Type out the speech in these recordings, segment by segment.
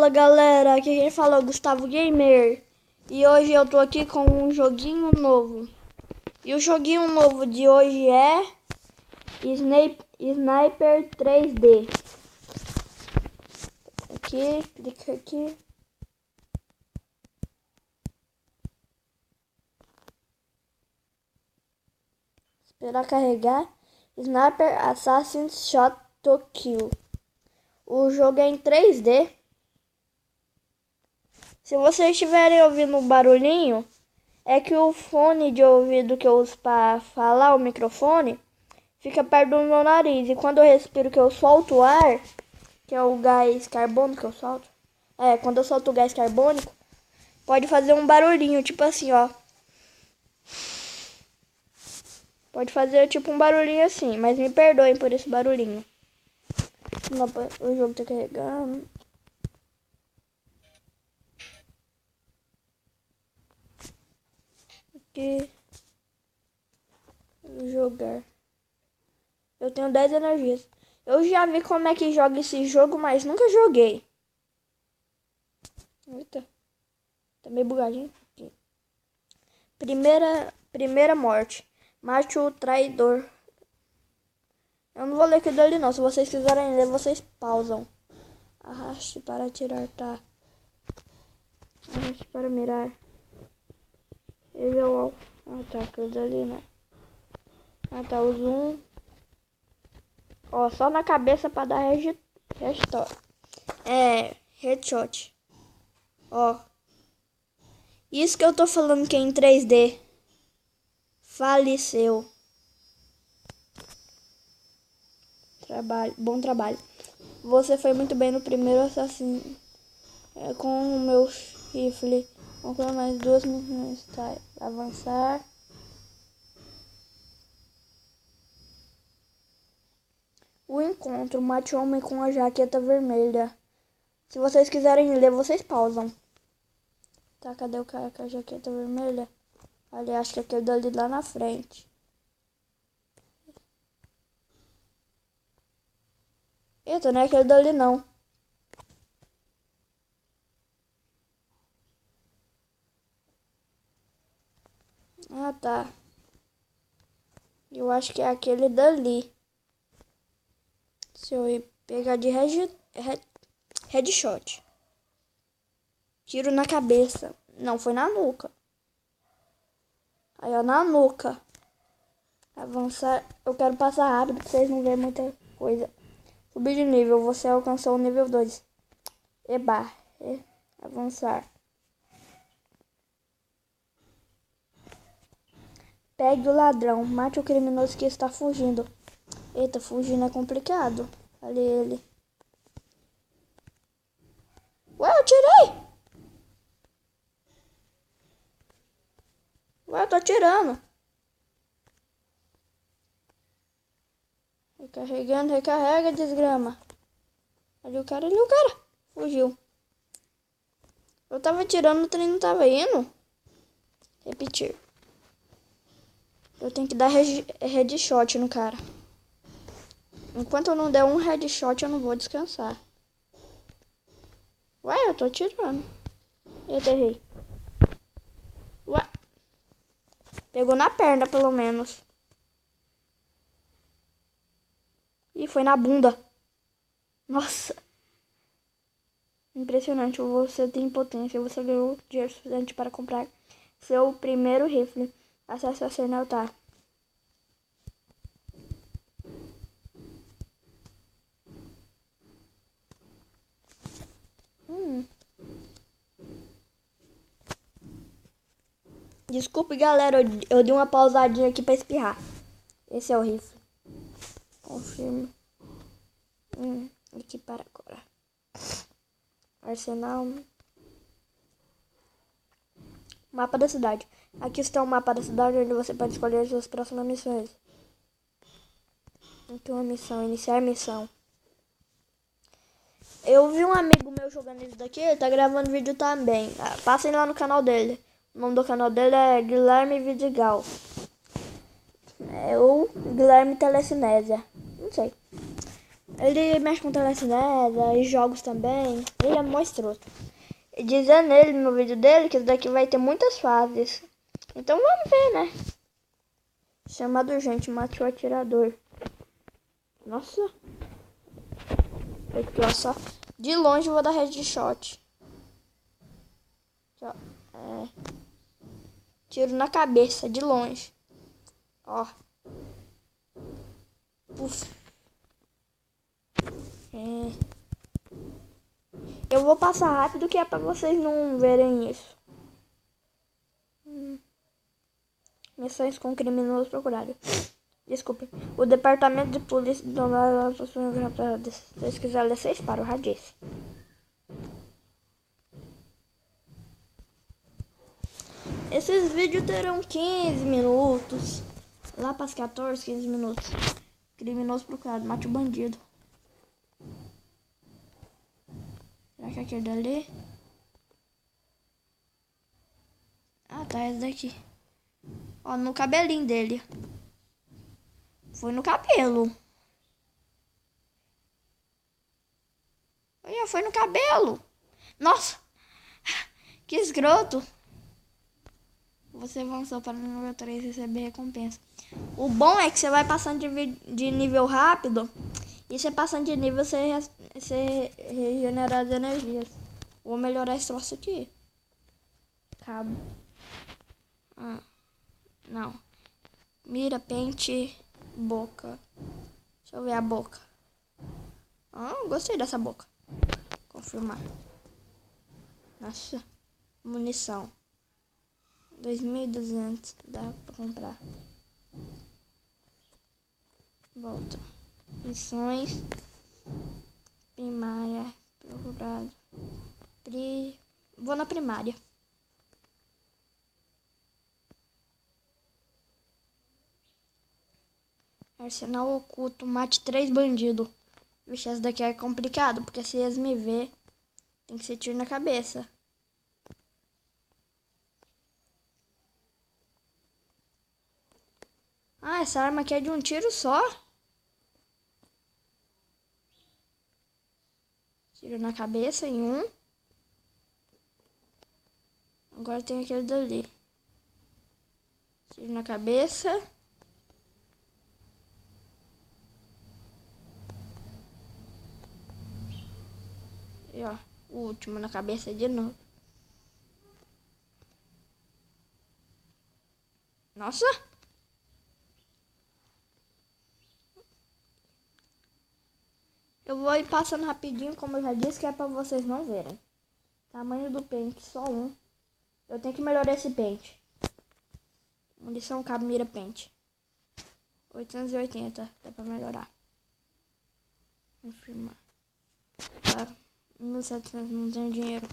Fala galera, aqui quem fala é o Gustavo Gamer. E hoje eu tô aqui com um joguinho novo. E o joguinho novo de hoje é Sniper 3D. Aqui, clica aqui. Esperar carregar. Sniper Assassin's Shot to Kill. O jogo é em 3D. Se vocês estiverem ouvindo um barulhinho, é que o fone de ouvido que eu uso para falar, o microfone, fica perto do meu nariz. E quando eu respiro, que eu solto o ar, que é o gás carbônico que eu solto. Quando eu solto o gás carbônico, pode fazer um barulhinho, tipo assim, ó. Pode fazer tipo um barulhinho assim, mas me perdoem por esse barulhinho. O jogo tá carregando. Aqui. Jogar. Eu tenho 10 energias. Eu já vi como é que joga esse jogo, mas nunca joguei. Eita. Tá meio bugadinho. Aqui. Primeira morte. Mate o traidor. Eu não vou ler aquilo ali não. Se vocês quiserem ler, vocês pausam. Arraste para atirar, tá. Arraste para mirar. Ele é o... Ah, tá. Aquilo ali, né? Ah, tá. O zoom. Ó, só na cabeça para dar headshot. Ó. Isso que eu tô falando que é em 3D. Faleceu. Bom trabalho. Você foi muito bem no primeiro assassino. Com o meu rifle. Vamos com mais 2 missões. Tá. Avançar. O encontro. Mate o homem com a jaqueta vermelha. Se vocês quiserem ler, vocês pausam. Tá, cadê o cara com a jaqueta vermelha? Ali, acho que é aquele dali lá na frente. Eita, não é aquele dali não. Ah, tá. Eu acho que é aquele dali. Se eu ir pegar de headshot. Tiro na cabeça. Não, foi na nuca. Aí, ó, na nuca. Avançar. Eu quero passar rápido pra vocês não verem muita coisa. Subir de nível. Você alcançou o nível 2. Eba. Avançar. Pegue o ladrão. Mate o criminoso que está fugindo. Eita, fugindo é complicado. Ali ele. Ué, eu tirei! Ué, eu tô atirando. Recarregando, recarrega, desgrama. Ali o cara. Fugiu. Eu tava atirando, o trem não tava indo. Repetir. Eu tenho que dar headshot no cara. Enquanto eu não der um headshot, eu não vou descansar. Ué, eu tô atirando. Eu errei. Ué. Pegou na perna, pelo menos. E foi na bunda. Nossa. Impressionante. Você tem potência. Você ganhou dinheiro suficiente para comprar seu primeiro rifle. Acesse a cena, tá? Desculpe, galera. Eu dei uma pausadinha aqui pra espirrar. Esse é o rifle. Confirme. Aqui para agora. Arsenal. Mapa da cidade. Aqui está o mapa da cidade onde você pode escolher as suas próximas missões. Então a missão, iniciar missão. Eu vi um amigo meu jogando isso daqui, ele tá gravando vídeo também. Passem lá no canal dele. O nome do canal dele é Guilherme Vidigal. Ou Guilherme Telecinésia. Não sei. Ele mexe com telecinese e jogos também. Ele é monstruoso. E dizendo ele no vídeo dele que isso daqui vai ter muitas fases. Então vamos ver, né? Chamado urgente, mate o atirador. Nossa. Eu só de longe eu vou dar headshot. Aqui, ó. Tiro na cabeça, de longe. Ó. Puf. Eu vou passar rápido que é pra vocês não verem isso. Missões com criminosos procurados. Desculpe. O departamento de polícia do lado das pessoas raptadas. Se vocês quiserem ler, vocês param, já disse. Esses vídeos terão 15 minutos. Lá para as 14, 15 minutos. Criminoso procurado. Mate o bandido. Será que é aquele dali? Ah, tá. Esse daqui. Ó, no cabelinho dele. Foi no cabelo. Olha, foi no cabelo. Nossa. Que escroto. Você avançou para o nível 3 e receber recompensa. O bom é que você vai passando de nível rápido. E você passando de nível, você regenera as energias. Vou melhorar esse troço aqui. Cabo. Ah, não. Mira, pente, boca. Deixa eu ver a boca. Ah, gostei dessa boca. Confirmar. Nossa. Munição. 2.200. Dá pra comprar. Volta. Missões. Primária. Procurado. Vou na primária. Arsenal oculto. Mate 3 bandidos. Vixe, essa daqui é complicado. Porque se eles me ver, tem que ser tiro na cabeça. Ah, essa arma aqui é de um tiro só? Tiro na cabeça em um. Agora tem aquele dali. Tiro na cabeça. E ó, o último na cabeça de novo. Nossa! Eu vou ir passando rapidinho, como eu já disse, que é pra vocês não verem. Tamanho do pente, só um. Eu tenho que melhorar esse pente. Munição, cabo, mira, pente. 880, dá pra melhorar. Confirmar. Tá. 1.700, não tenho dinheiro.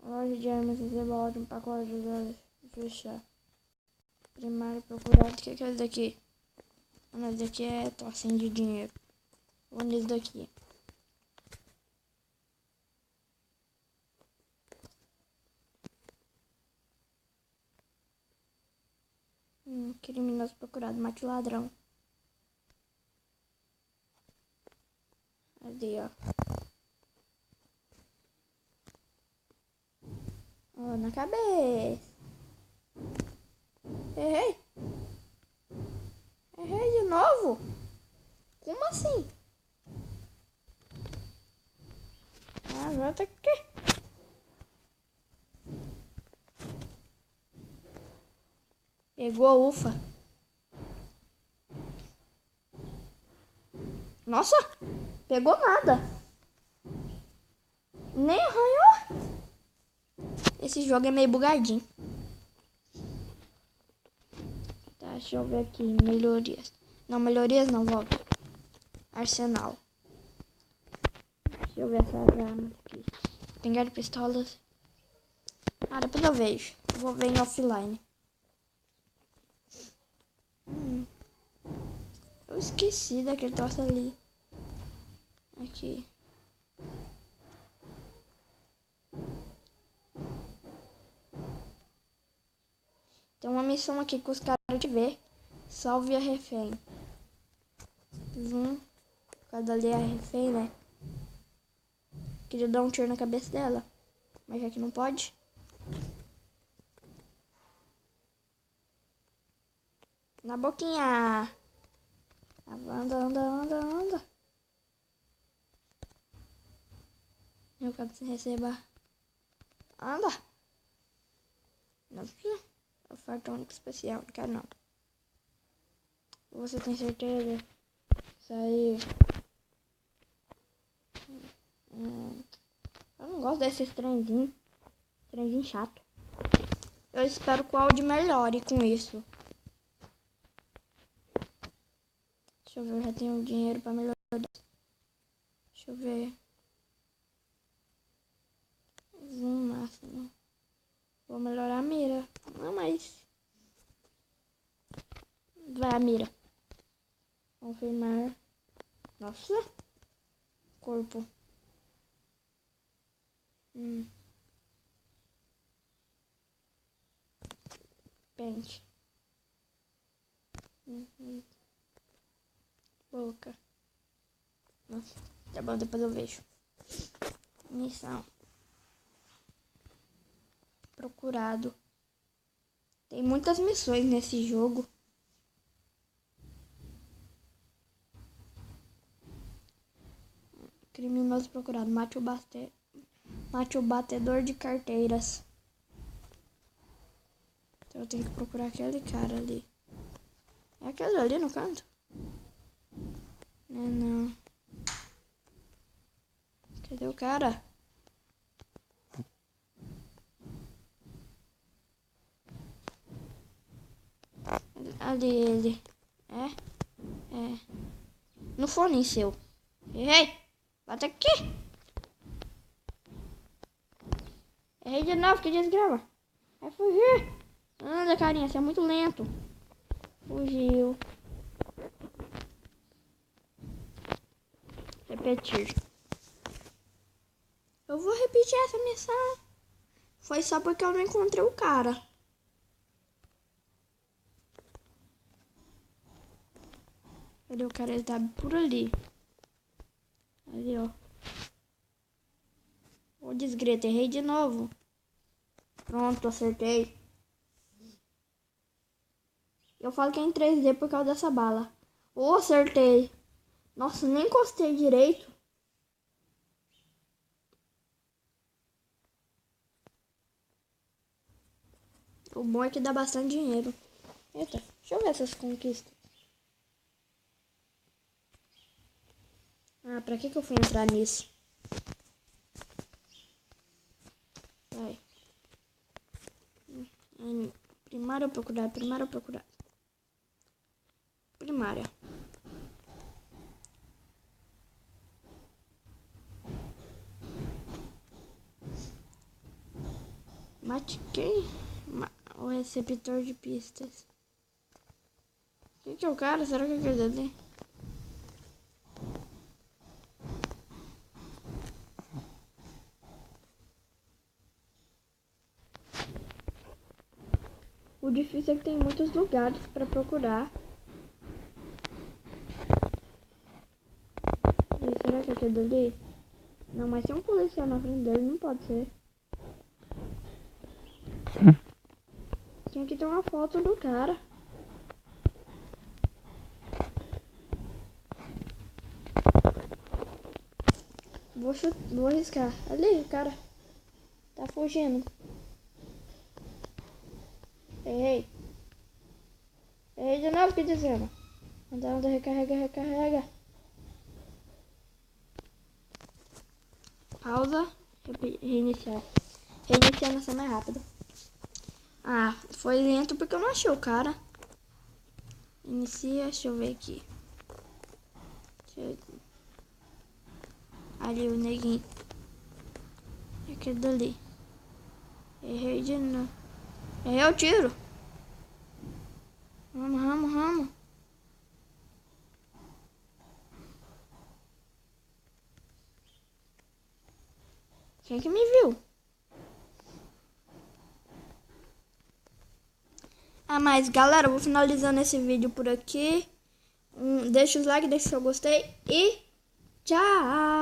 Loja de armas, receba ótimo pacote de dólares. Fechar. Primário procurado. O que é esse daqui? Esse daqui é tocinho de dinheiro. Vou nesse daqui. Criminoso procurado. Mate o ladrão. Ali, ó. Ó, na cabeça. Errei. Errei de novo? Como assim? Agora tá aqui. Pegou a ufa. Nossa, pegou nada. Nem arranhou. Esse jogo é meio bugadinho. Tá, deixa eu ver aqui. Melhorias. Não, melhorias não, volta. Arsenal. Deixa eu ver essas armas aqui. Pegar pistolas. Ah, depois eu vejo. Vou ver em offline. Eu esqueci daquele troço ali. Aqui. Tem uma missão aqui que os caras te ver. Salve a refém. Zoom. Cada ali é refém, né? Queria dar um tiro na cabeça dela. Mas já que não pode. Na boquinha. Anda, anda, anda, anda. Eu quero que você receba. Anda. Não precisa. Oferta única especial. Não quero não. Você tem certeza? Isso aí. Eu não gosto desses trenzinhos. Trenzinho chato. Eu espero que o áudio melhore com isso. Deixa eu ver, eu já tenho dinheiro pra melhorar. Deixa eu ver. Zoom máximo. Vou melhorar a mira. Não, mas... Vai a mira. Confirmar. Nossa. Corpo. Pente. Boca. Nossa. Tá bom, depois eu vejo. Missão. Procurado. Tem muitas missões nesse jogo. Criminoso procurado. Mate o batedor de carteiras. Então eu tenho que procurar aquele cara ali. É aquele ali no canto? Não. Cadê o cara? Ali ele. É. No fone seu. Ei! Bota aqui! Errei de novo, que desgrama. Vai fugir! Anda, carinha, você é muito lento. Fugiu. Repetir. Eu vou repetir essa missão. Foi só porque eu não encontrei o cara. Cadê o cara? Ele tá por ali. Ali, ó. Ô, desgreta, errei de novo. Pronto, acertei. Eu falo que é em 3D por causa dessa bala. Ô, acertei. Nossa, nem encostei direito. O bom é que dá bastante dinheiro. Eita, deixa eu ver essas conquistas. Ah, pra que eu fui entrar nisso? Vai. Primária ou procurar? Primária ou procurar? Primária. Mate quem? O receptor de pistas. Quem que é o cara? Será que é aquele ali? O difícil é que tem muitos lugares pra procurar. E será que é aquele ali? Não, mas tem um policial na frente dele, não pode ser. Tinha que ter uma foto do cara. Vou arriscar. Ali, o cara. Tá fugindo. Errei. Errei de novo, que dizendo. Anda, recarrega. Pausa. Reiniciar. Reiniciar vai ser mais rápido. Ah, foi lento porque eu não achei o cara. Inicia, deixa eu ver aqui. Ali o neguinho. É aquele dali. Errei de novo. Errei o tiro. Vamos. Quem que me viu? Mas galera, eu vou finalizando esse vídeo por aqui. Deixa os likes, deixa o seu gostei e tchau!